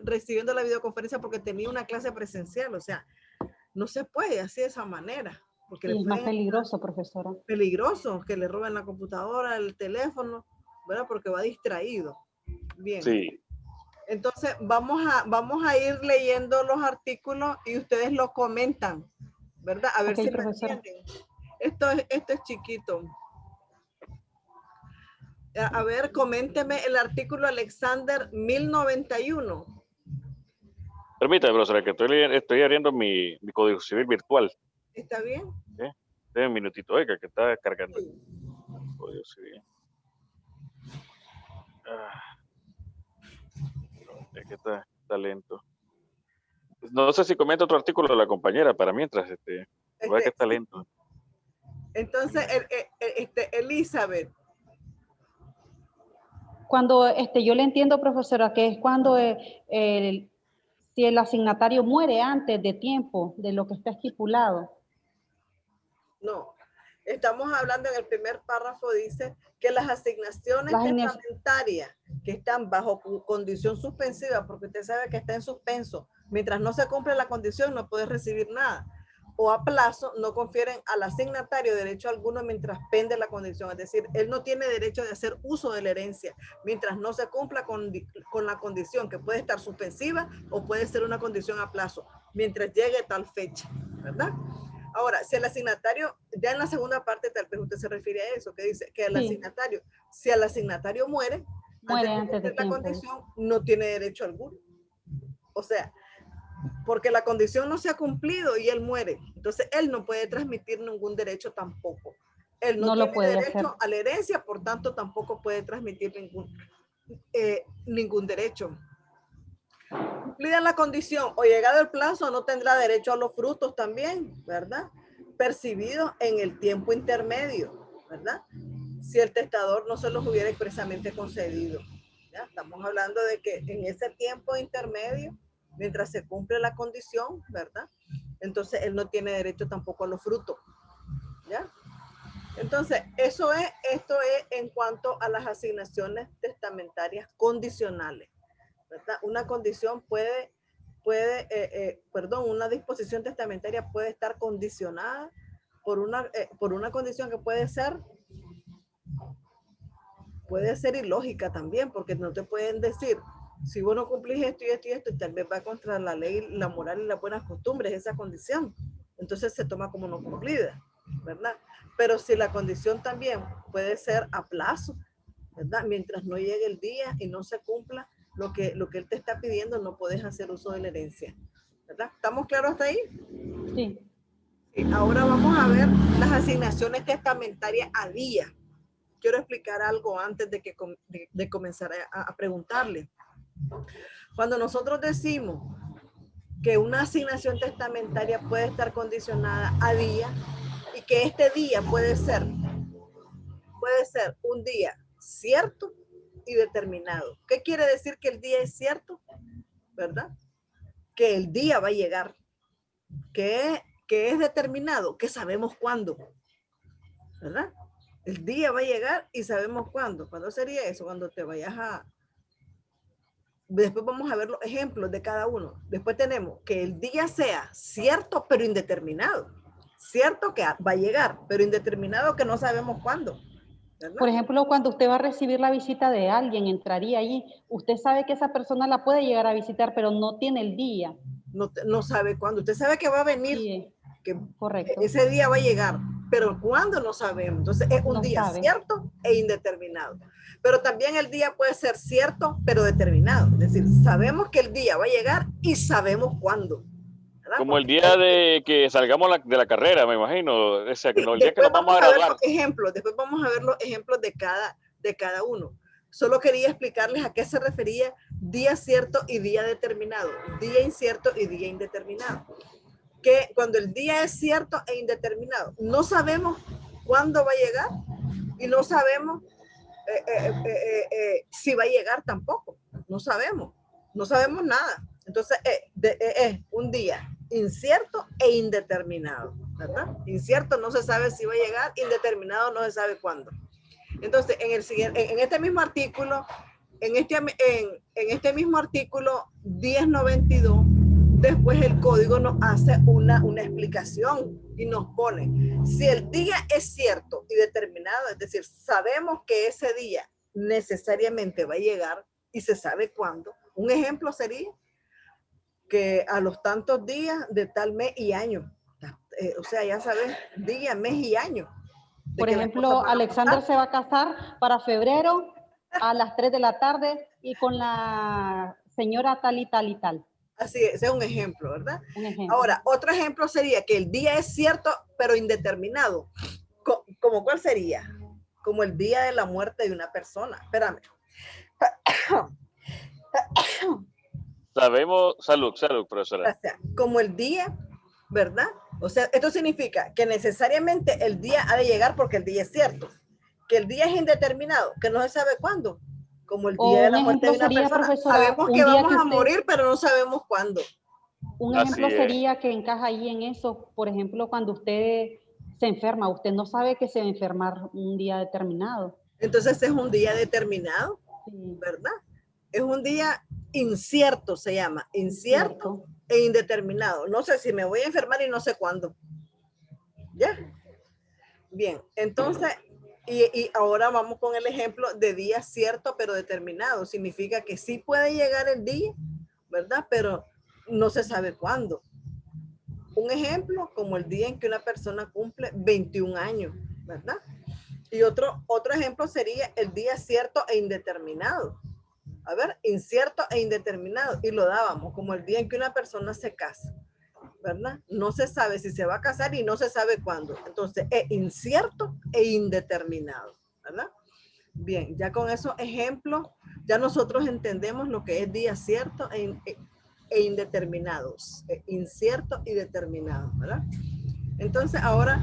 recibiendo la videoconferencia porque tenía una clase presencial. O sea, no se puede así de esa manera. Porque Y es más peligroso, profesora. Peligroso que le roben la computadora, el teléfono, ¿verdad? Porque va distraído. Bien. Sí. Entonces, vamos a ir leyendo los artículos y ustedes los comentan, ¿verdad? A ver si lo entienden. Esto es chiquito. A ver, coménteme el artículo Alexander 1091. Permítame, profesora, que estoy abriendo mi código civil virtual. ¿Está bien? Deme un minutito, oiga, que está cargando el código civil. Es que está lento. No sé si comenta otro artículo de la compañera para mientras, que está lento. Entonces, Elizabeth. Cuando yo le entiendo, profesora, que es cuando si el asignatario muere antes de tiempo de lo que está estipulado. No, estamos hablando en el primer párrafo, dice que las asignaciones testamentarias que están bajo condición suspensiva, porque usted sabe que está en suspenso, mientras no se cumple la condición no puede recibir nada, o a plazo no confieren al asignatario derecho alguno mientras pende la condición, es decir, él no tiene derecho de hacer uso de la herencia mientras no se cumpla con la condición, que puede estar suspensiva o puede ser una condición a plazo, mientras llegue tal fecha, ¿verdad? Ahora, si el asignatario, ya en la segunda parte tal vez usted se refiere a eso, que dice que el asignatario, si el asignatario muere antes de la condición, no tiene derecho alguno. O sea, porque la condición no se ha cumplido y él muere. Entonces, él no puede transmitir ningún derecho tampoco. Él no tiene derecho a la herencia, por tanto, tampoco puede transmitir ningún derecho. Cumplida la condición o llegado el plazo, no tendrá derecho a los frutos también, ¿verdad? Percibidos en el tiempo intermedio, ¿verdad? Si el testador no se los hubiera expresamente concedido. ¿Ya? Estamos hablando de que en ese tiempo intermedio, mientras se cumple la condición, ¿verdad? Entonces él no tiene derecho tampoco a los frutos. ¿Ya? Entonces, esto es en cuanto a las asignaciones testamentarias condicionales, ¿verdad? Una condición una disposición testamentaria puede estar condicionada por una condición que puede ser ilógica también, porque no te pueden decir, si vos no cumplís esto y esto y esto, y tal vez va contra la ley, la moral y las buenas costumbres, esa condición. Entonces se toma como no cumplida, ¿verdad? Pero si la condición también puede ser a plazo, ¿verdad? Mientras no llegue el día y no se cumpla lo que él te está pidiendo, no puedes hacer uso de la herencia, ¿verdad? ¿Estamos claros hasta ahí? Sí. Ahora vamos a ver las asignaciones testamentarias a día. Quiero explicar algo antes de comenzar a preguntarle. Cuando nosotros decimos que una asignación testamentaria puede estar condicionada a día y que este día puede ser un día cierto y determinado. ¿Qué quiere decir que el día es cierto? ¿Verdad? Que el día va a llegar. Que es determinado, que sabemos cuándo. ¿Verdad? El día va a llegar y sabemos cuándo. ¿Cuándo sería eso? Cuando te vayas a... Después vamos a ver los ejemplos de cada uno. Después tenemos que el día sea cierto, pero indeterminado. Cierto que va a llegar, pero indeterminado que no sabemos cuándo. ¿Verdad? Por ejemplo, cuando usted va a recibir la visita de alguien, entraría allí. Usted sabe que esa persona la puede llegar a visitar, pero no tiene el día. No sabe cuándo. Usted sabe que va a venir. Sí, que correcto. Ese día va a llegar, pero cuándo no sabemos. Entonces es un día cierto e indeterminado. Pero también el día puede ser cierto, pero determinado. Es decir, sabemos que el día va a llegar y sabemos cuándo. ¿Verdad? Como el día de que salgamos de la carrera, me imagino. O sea, que no, el día que nos vamos a graduar. Después vamos a ver los ejemplos de cada uno. Solo quería explicarles a qué se refería día cierto y día determinado, día incierto y día indeterminado. Que cuando el día es cierto e indeterminado, no sabemos cuándo va a llegar y no sabemos si va a llegar tampoco. No sabemos nada. Entonces es un día incierto e indeterminado, ¿verdad? Incierto, no se sabe si va a llegar, indeterminado, no se sabe cuándo. Entonces, en este mismo artículo, en este mismo artículo 1092, después el código nos hace una explicación y nos pone, si el día es cierto y determinado, es decir, sabemos que ese día necesariamente va a llegar y se sabe cuándo. Un ejemplo sería que a los tantos días de tal mes y año, o sea, ya sabes, día, mes y año. Por ejemplo, Alexander se va a casar para febrero a las 3 de la tarde y con la señora tal y tal y tal. Así es, ese es un ejemplo, ¿verdad? Un ejemplo. Ahora, otro ejemplo sería que el día es cierto, pero indeterminado. ¿Cómo cuál sería? Como el día de la muerte de una persona. Espérame. Sabemos, salud, profesora. O sea, como el día, ¿verdad? O sea, esto significa que necesariamente el día ha de llegar porque el día es cierto. Que el día es indeterminado, que no se sabe cuándo. Como el día de la muerte de una persona. Profesora, sabemos que vamos a morir, pero no sabemos cuándo. Un ejemplo sería que encaja ahí en eso. Por ejemplo, cuando usted se enferma, usted no sabe que se va a enfermar un día determinado. Entonces es un día determinado, ¿verdad? Es un día incierto, se llama, incierto e indeterminado. No sé si me voy a enfermar y no sé cuándo. ¿Ya? Bien, entonces, y ahora vamos con el ejemplo de día cierto pero determinado. Significa que sí puede llegar el día, ¿verdad? Pero no se sabe cuándo. Un ejemplo, como el día en que una persona cumple 21 años, ¿verdad? Y otro ejemplo sería el día cierto e indeterminado. A ver, incierto e indeterminado. Y lo dábamos como el día en que una persona se casa, ¿verdad? No se sabe si se va a casar y no se sabe cuándo. Entonces, es incierto e indeterminado, ¿verdad? Bien, ya con esos ejemplos, ya nosotros entendemos lo que es día cierto e indeterminados. Incierto y determinado, ¿verdad? Entonces, ahora,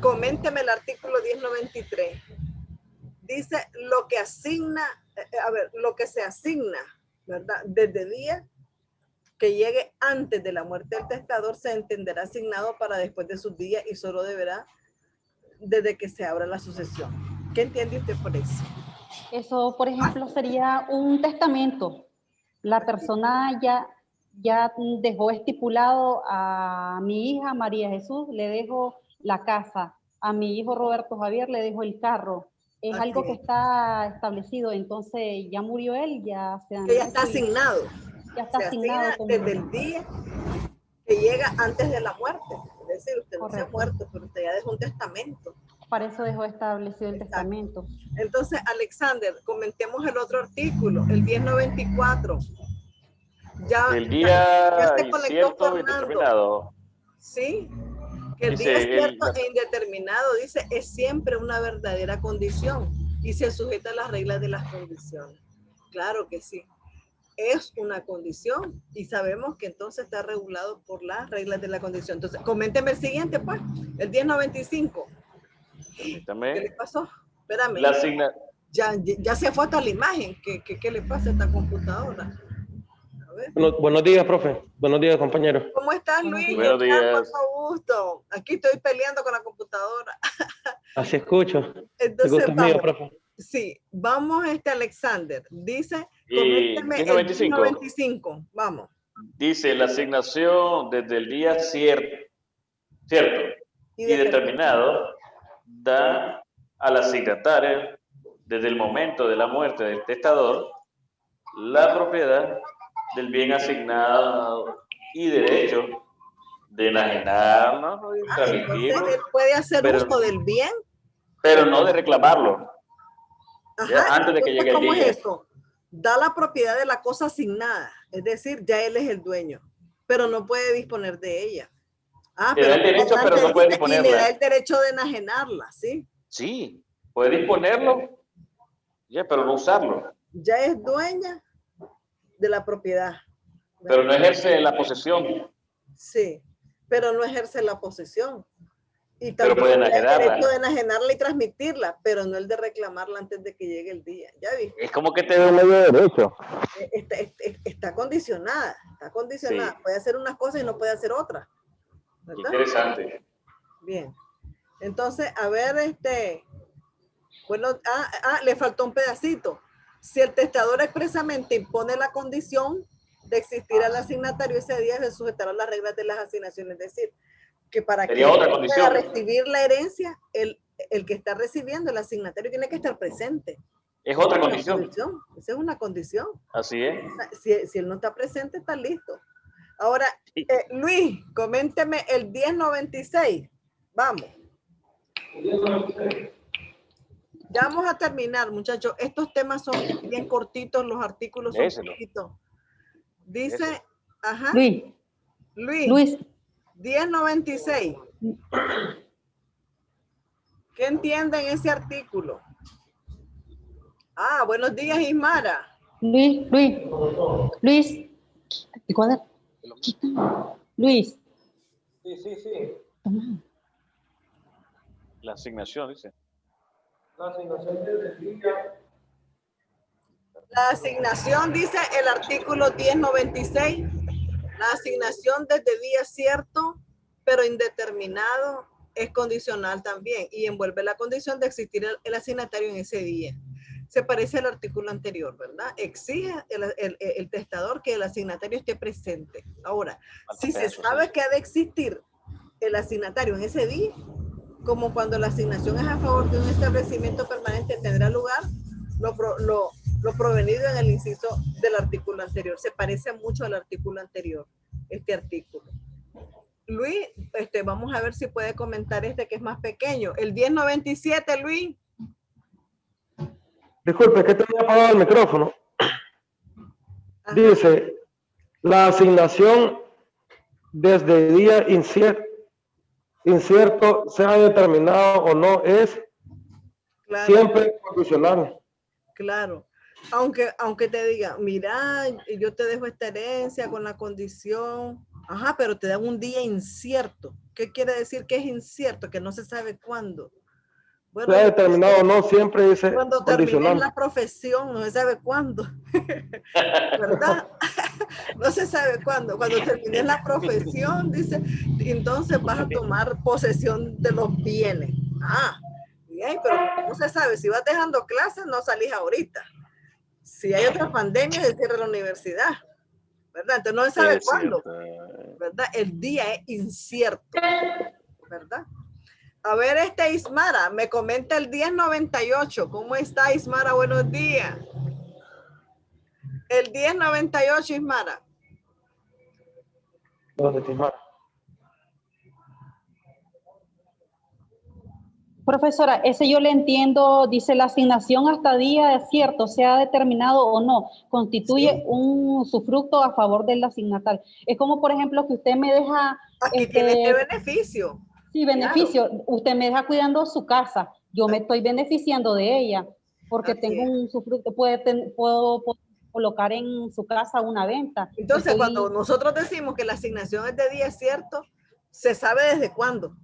coménteme el artículo 1093. Dice lo que asigna, lo que se asigna, ¿verdad? Desde día que llegue antes de la muerte del testador se entenderá asignado para después de sus días y solo deberá desde que se abra la sucesión. ¿Qué entiende usted por eso? Eso, por ejemplo, sería un testamento. La persona ya dejó estipulado a mi hija María Jesús, le dejo la casa, a mi hijo Roberto Javier le dejo el carro. Es algo que está establecido, entonces ya murió él, ya se han... Ya está asignado. Ya está asignado. Desde el día que llega antes de la muerte. Es decir, usted no se ha muerto, pero usted ya dejó un testamento. Para eso dejó establecido el testamento. Entonces, Alexander, comentemos el otro artículo, el 1094. El día se conectó incierto y determinado. Sí, que el día cierto e indeterminado, dice, es siempre una verdadera condición y se sujeta a las reglas de las condiciones. Claro que sí, es una condición y sabemos que entonces está regulado por las reglas de la condición. Entonces, coménteme el siguiente, pues, el 1095. Permítame. ¿Qué le pasó? Espérame. Ya se fue hasta la imagen. ¿Qué le pasa a esta computadora? Buenos días, profe. Buenos días, compañeros. ¿Cómo estás, Luis? Buenos días. Gusto. Aquí estoy peleando con la computadora. Así escucho. Entonces, el gusto es mío, profe. Sí, vamos Alexander. Dice, coménteme el 1095. Vamos. Dice la asignación desde el día cierto y determinado da al asignatario desde el momento de la muerte del testador la propiedad del bien asignado y derecho de enajenarlo y transmitirlo. Él puede hacer uso del bien, pero no de reclamarlo. Ya, antes de que llegue el día. ¿Cómo es eso? Da la propiedad de la cosa asignada, es decir, ya él es el dueño, pero no puede disponer de ella. Le da el derecho, pero no puede disponerla. Y le da el derecho de enajenarla, ¿sí? Sí, puede disponerlo, pero no usarlo. Ya es dueña de la propiedad. ¿Verdad? Pero no ejerce la posesión. Sí, pero no ejerce la posesión. Y pero puede enajenarla. El derecho de enajenarla y transmitirla, pero no el de reclamarla antes de que llegue el día. ¿Ya viste? Es como que te da medio derecho. Está condicionada, Sí. Puede hacer unas cosas y no puede hacer otras. ¿Verdad? Interesante. Bien. Entonces, a ver, bueno, le faltó un pedacito. Si el testador expresamente impone la condición de existir al asignatario ese día, se sujetará a las reglas de las asignaciones. Es decir, que para que pueda recibir la herencia, el que está recibiendo, el asignatario, tiene que estar presente. Es otra condición. Esa es una condición. Así es. Si él no está presente, está listo. Ahora, Luis, coménteme el 1096. Vamos. Ya vamos a terminar, muchachos. Estos temas son bien cortitos, los artículos son cortitos. Dice, ajá. Luis. 1096. ¿Qué entienden ese artículo? Ah, buenos días, Ismara. Luis. Luis. Sí. La asignación, dice. La asignación desde día. La asignación, dice el artículo 1096. La asignación desde día cierto, pero indeterminado, es condicional también y envuelve la condición de existir el asignatario en ese día. Se parece al artículo anterior, ¿verdad? Exige el testador que el asignatario esté presente. Ahora, si se sabe que ha de existir el asignatario en ese día, como cuando la asignación es a favor de un establecimiento permanente, tendrá lugar lo provenido en el inciso del artículo anterior. Se parece mucho al artículo anterior, este artículo. Luis, vamos a ver si puede comentar este que es más pequeño. El 1097, Luis. Disculpe, que tenía apagado el micrófono. Ajá. Dice, la asignación desde día incierto, sea determinado o no, es siempre condicional. Claro. Aunque te diga, mira, yo te dejo esta herencia con la condición. Ajá, pero te dan un día incierto. ¿Qué quiere decir que es incierto? Que no se sabe cuándo. Bueno, sea determinado o no, siempre dice cuando termines la profesión, no se sabe cuándo. ¿Verdad? No se sabe cuándo. Cuando termines la profesión, dice, entonces vas a tomar posesión de los bienes. Ah, bien, pero no se sabe. Si vas dejando clases, no salís ahorita. Si hay otra pandemia, se cierra la universidad. ¿Verdad? Entonces no se sabe cuándo. ¿Verdad? El día es incierto. ¿Verdad? A ver, Ismara, me comenta el 1098. ¿Cómo está, Ismara? Buenos días. El 1098, Ismara. ¿Dónde, Ismara? Profesora, ese yo le entiendo, dice la asignación hasta día cierto, sea determinado o no, constituye un usufructo a favor del asignatario. Es como, por ejemplo, que usted me deja... Aquí tiene este beneficio. Sí, beneficio. Claro. Usted me deja cuidando su casa, yo me estoy beneficiando de ella, porque así tengo un usufructo, puedo colocar en su casa una venta. Entonces, cuando nosotros decimos que la asignación es de día cierto, se sabe desde cuándo.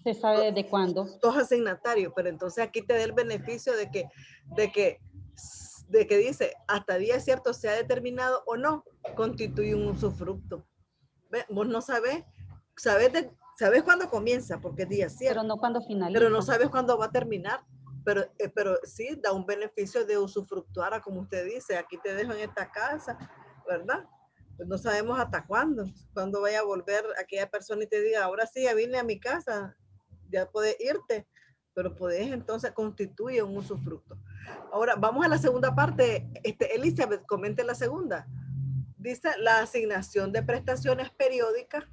Se sabe desde cuándo. Dos asignatarios, pero entonces aquí te da el beneficio de que dice hasta día cierto sea determinado o no, constituye un usufructo. ¿Ve? Vos no sabés cuándo comienza, porque es día cierto. Pero no cuándo finaliza. Pero no sabes cuándo va a terminar. Pero sí da un beneficio de usufructuar, como usted dice, aquí te dejo en esta casa, ¿verdad? Pues no sabemos hasta cuándo vaya a volver aquella persona y te diga, ahora sí, ya vine a mi casa, ya puedes irte, pero puedes entonces constituye un usufructo. Ahora, vamos a la segunda parte. Elizabeth, comente la segunda. Dice, la asignación de prestaciones periódicas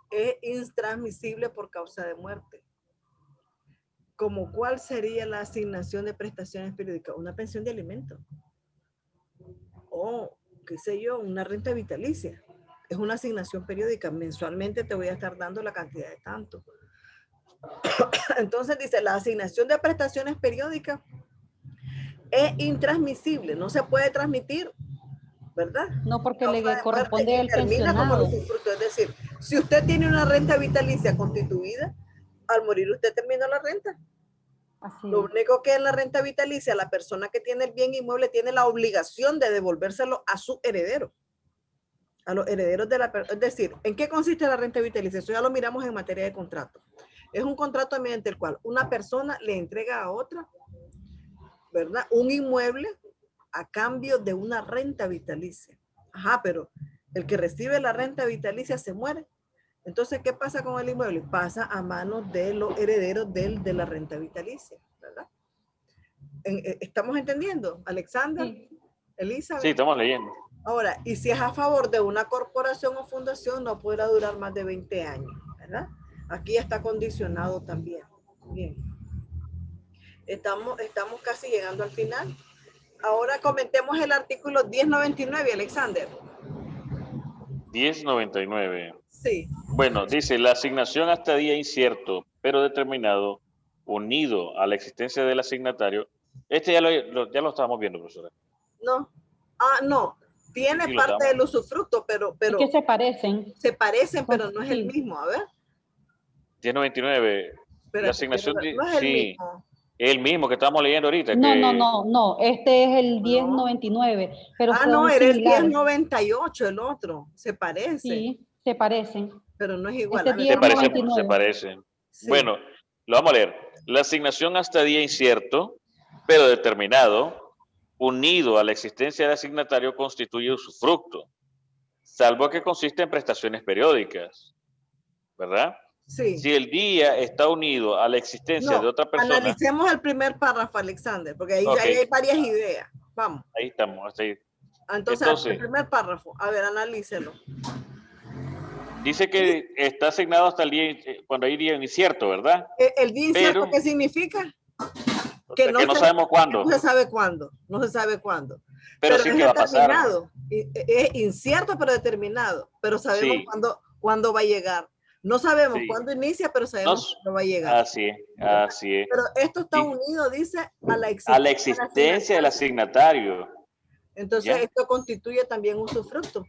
es intransmisible por causa de muerte. ¿Cómo cuál sería la asignación de prestaciones periódicas? Una pensión de alimentos. O, qué sé yo, una renta vitalicia. Es una asignación periódica. Mensualmente te voy a estar dando la cantidad de tanto. Entonces dice, la asignación de prestaciones periódicas es intransmisible, no se puede transmitir, ¿verdad? No, porque le corresponde al pensionado. Es decir, si usted tiene una renta vitalicia constituida, al morir usted terminó la renta. Así. Lo único que en la renta vitalicia, la persona que tiene el bien inmueble tiene la obligación de devolvérselo a su heredero. A los herederos de la persona. Es decir, ¿en qué consiste la renta vitalicia? Eso ya lo miramos en materia de contrato. Es un contrato mediante el cual una persona le entrega a otra, ¿verdad? Un inmueble a cambio de una renta vitalicia. Ajá, pero el que recibe la renta vitalicia se muere. Entonces, ¿qué pasa con el inmueble? Pasa a manos de los herederos de la renta vitalicia, ¿verdad? ¿Estamos entendiendo, Alexander? Sí. Elizabeth. Sí, estamos leyendo. Ahora, y si es a favor de una corporación o fundación, no podrá durar más de 20 años, ¿verdad? Aquí está condicionado también. Bien. Estamos casi llegando al final. Ahora comentemos el artículo 1099, Alexander. 1099. Sí. Bueno, dice, la asignación hasta día incierto, pero determinado, unido a la existencia del asignatario. Este ya lo estábamos viendo, profesora. No. No. Tiene Sí, parte del usufructo, pero es que se parecen. Se parecen, pero no es sí. el mismo. A ver. 1099. Pero la asignación no es el mismo. El mismo que estamos leyendo ahorita. No. Este es el 1099. Pero no, era similares. El 1098, el otro. Se parece. Sí, se parecen. Pero no es igual. Este Se parecen. Sí. Bueno, lo vamos a leer. La asignación hasta día incierto, pero determinado, unido a la existencia del asignatario, constituye usufructo, salvo que consiste en prestaciones periódicas, ¿verdad? Sí. Si el día está unido a la existencia de otra persona. Analicemos el primer párrafo, Alexander, porque ahí hay varias ideas. Vamos. Ahí estamos, hasta ahí. Entonces, el primer párrafo, a ver, analícelo. Dice que está asignado hasta el día, cuando hay día incierto, ¿verdad? ¿El día incierto qué significa? Que no sabemos cuándo. No se sabe cuándo, no se sabe cuándo. Pero sí que va a pasar. Es incierto, pero determinado. Pero sabemos cuándo va a llegar. No sabemos cuándo inicia, pero sabemos cuándo va a llegar. Así es. Pero esto está unido, dice, a la existencia del asignatario. Entonces, esto constituye también usufructo.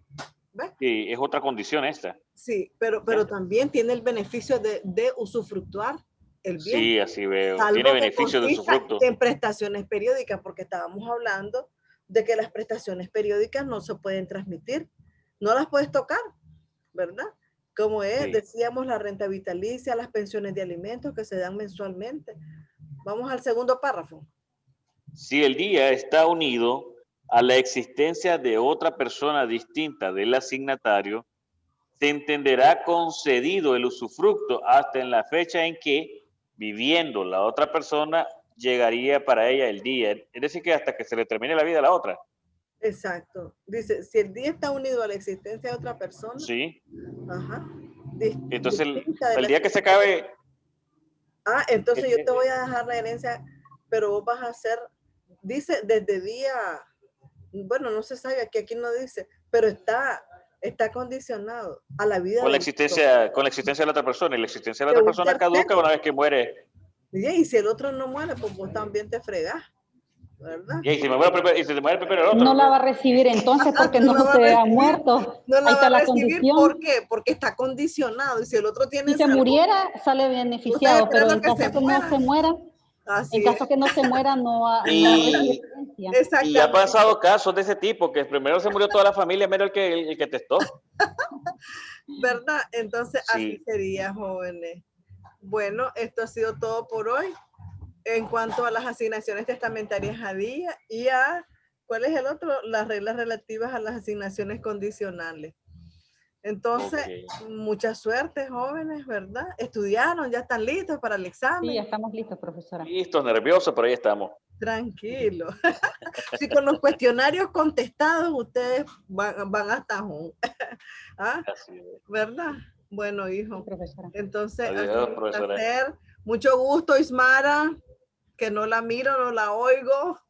¿Ves? Sí, es otra condición esta. Sí, pero también tiene el beneficio de usufructuar el bien. Sí, así veo. Tiene beneficio de usufructo. En prestaciones periódicas, porque estábamos hablando de que las prestaciones periódicas no se pueden transmitir. No las puedes tocar, ¿verdad? Como decíamos, la renta vitalicia, las pensiones de alimentos que se dan mensualmente. Vamos al segundo párrafo. Si el día está unido a la existencia de otra persona distinta del asignatario, se entenderá concedido el usufructo hasta en la fecha en que, viviendo la otra persona, llegaría para ella el día. Es decir, que hasta que se le termine la vida a la otra. Exacto. Dice, si el día está unido a la existencia de otra persona. Sí. Ajá. Entonces, el día que se acabe. Entonces yo te voy a dejar la herencia, pero vos vas a hacer, dice, desde día, bueno, no se sabe, aquí no dice, pero está condicionado a la vida. Con la existencia de la otra persona, y la existencia de la otra persona caduca una vez que muere. Y si el otro no muere, pues vos también te fregás, ¿verdad? Y si se muere primero el otro. No la va a recibir entonces porque no se ha muerto. No la va a recibir, ¿por qué? Porque está condicionado. Y si el otro tiene si se muriera, sale beneficiado, pero en caso que no se muera, no va a recibir herencia. Y ha pasado casos de ese tipo, que primero se murió toda la familia, menos el que testó. ¿Verdad? Entonces, así sería, jóvenes. Bueno, esto ha sido todo por hoy en cuanto a las asignaciones testamentarias a día y a, ¿cuál es el otro? Las reglas relativas a las asignaciones condicionales. Entonces, mucha suerte, jóvenes, ¿verdad? ¿Estudiaron? ¿Ya están listos para el examen? Sí, ya estamos listos, profesora. Listos, nerviosos, pero ahí estamos. Tranquilo. Si con los cuestionarios contestados ustedes van hasta home. ¿Verdad? Bueno, hijo. Sí, profesora. Entonces, adiós, profesora. Mucho gusto, Ismara, que no la miro, no la oigo.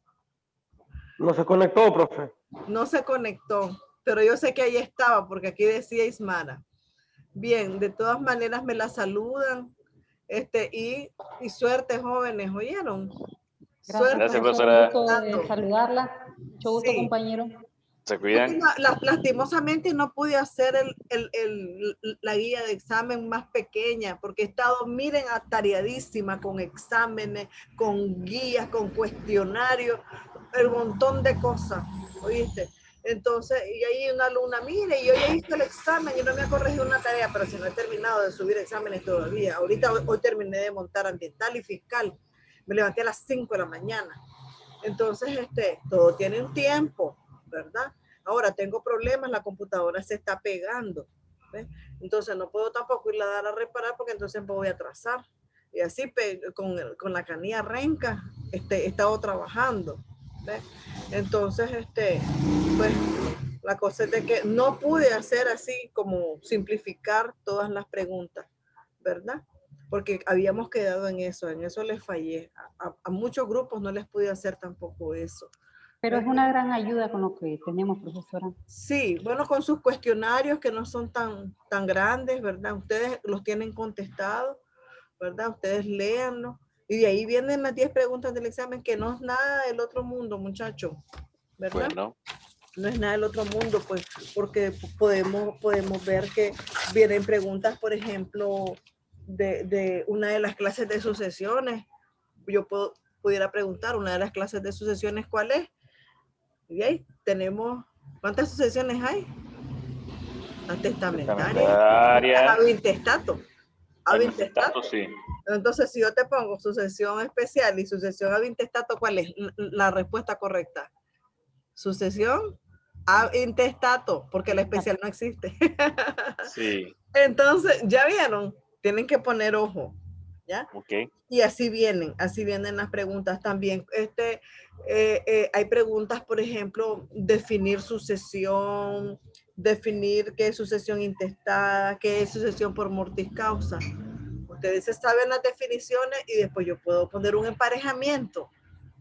No se conectó, profe. No se conectó, pero yo sé que ahí estaba, porque aquí decía Ismara. Bien, de todas maneras me la saludan. Y suerte, jóvenes, ¿oyeron? Gracias, gracias, profesora. Saludarla. Mucho gusto, compañero. Se cuidan. Lastimosamente no pude hacer la guía de examen más pequeña porque he estado, miren, atareadísima con exámenes, con guías, con cuestionarios, un montón de cosas, ¿oíste? Entonces, y ahí una alumna, mire, yo ya hice el examen y no me ha corregido una tarea, pero si no he terminado de subir exámenes todavía. Ahorita hoy terminé de montar ambiental y fiscal. Me levanté a las 5 de la mañana. Entonces, todo tiene un tiempo, ¿verdad? Ahora tengo problemas, la computadora se está pegando, ¿ves? Entonces no puedo tampoco irla a dar a reparar porque entonces me voy a atrasar. Y así con la canilla renca he estado trabajando, ¿ves? Entonces, pues la cosa es de que no pude hacer así como simplificar todas las preguntas, ¿verdad? Porque habíamos quedado en eso les fallé. A muchos grupos no les pude hacer tampoco eso. Pero es una gran ayuda con lo que tenemos, profesora. Sí, bueno, con sus cuestionarios que no son tan grandes, ¿verdad? Ustedes los tienen contestados, ¿verdad? Ustedes léanlo. Y de ahí vienen las 10 preguntas del examen, que no es nada del otro mundo, muchachos, ¿verdad? Bueno. No es nada del otro mundo, pues, porque podemos ver que vienen preguntas, por ejemplo, de una de las clases de sucesiones. Yo pudiera preguntar, una de las clases de sucesiones, ¿cuál es? Y ahí tenemos, ¿cuántas sucesiones hay? La testamentaria. Avintestato. Avintestato, sí. Entonces, si yo te pongo sucesión especial y sucesión avintestato, ¿cuál es la respuesta correcta? Sucesión avintestato, porque la especial no existe. Sí. Entonces, ¿ya vieron? Tienen que poner ojo, ¿ya? Ok. Y así vienen las preguntas también. Hay preguntas, por ejemplo, definir sucesión, definir qué es sucesión intestada, qué es sucesión por mortis causa. Ustedes saben las definiciones y después yo puedo poner un emparejamiento,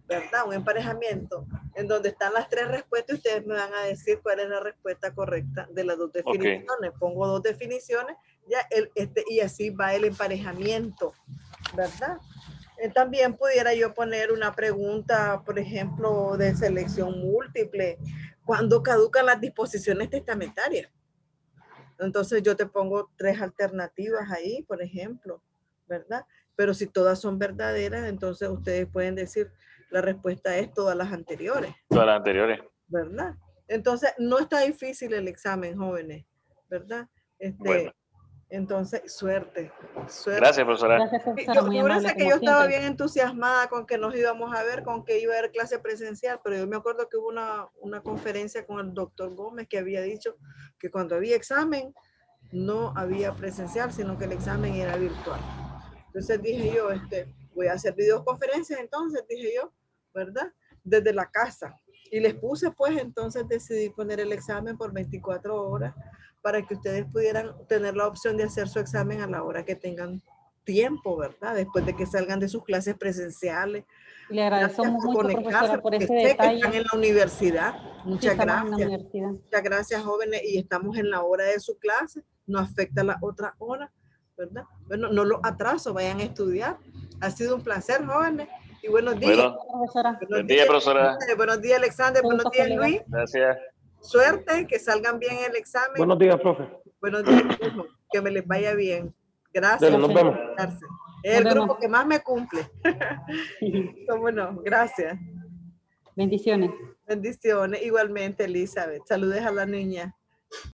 ¿verdad? Un emparejamiento en donde están las 3 respuestas y ustedes me van a decir cuál es la respuesta correcta de las 2 definiciones. Okay. Pongo 2 definiciones ya y así va el emparejamiento, ¿verdad? También pudiera yo poner una pregunta, por ejemplo, de selección múltiple. ¿Cuándo caducan las disposiciones testamentarias? Entonces yo te pongo 3 alternativas ahí, por ejemplo, ¿verdad? Pero si todas son verdaderas, entonces ustedes pueden decir, la respuesta es todas las anteriores. Todas las anteriores. ¿Verdad? Entonces no está difícil el examen, jóvenes, ¿verdad? Bueno. Entonces, suerte. Gracias, profesora. Gracias, profesora, muy amable, que yo estaba bien entusiasmada con que nos íbamos a ver, con que iba a haber clase presencial, pero yo me acuerdo que hubo una conferencia con el doctor Gómez que había dicho que cuando había examen no había presencial, sino que el examen era virtual. Entonces dije yo, voy a hacer videoconferencias entonces, dije yo, ¿verdad? Desde la casa. Y les puse, pues, entonces decidí poner el examen por 24 horas para que ustedes pudieran tener la opción de hacer su examen a la hora que tengan tiempo, ¿verdad? Después de que salgan de sus clases presenciales. Le agradecemos mucho, profesora, por ese detalle. Están en la universidad. Muchas gracias. En la universidad. Muchas gracias, jóvenes. Y estamos en la hora de su clase. No afecta la otra hora, ¿verdad? Bueno, no lo atraso, vayan a estudiar. Ha sido un placer, jóvenes. Y buenos días. Bueno, profesora. Buen día, profesora. Buenos días, Alexander. Buenos días, Luis. Gracias. Suerte, que salgan bien el examen. Buenos días, profe. Buenos días, hijo. Que me les vaya bien. Gracias. Dale, nos vemos. Es el grupo que más me cumple. ¿Cómo no? Gracias. Bendiciones. Bendiciones. Igualmente, Elizabeth. Saludes a la niña.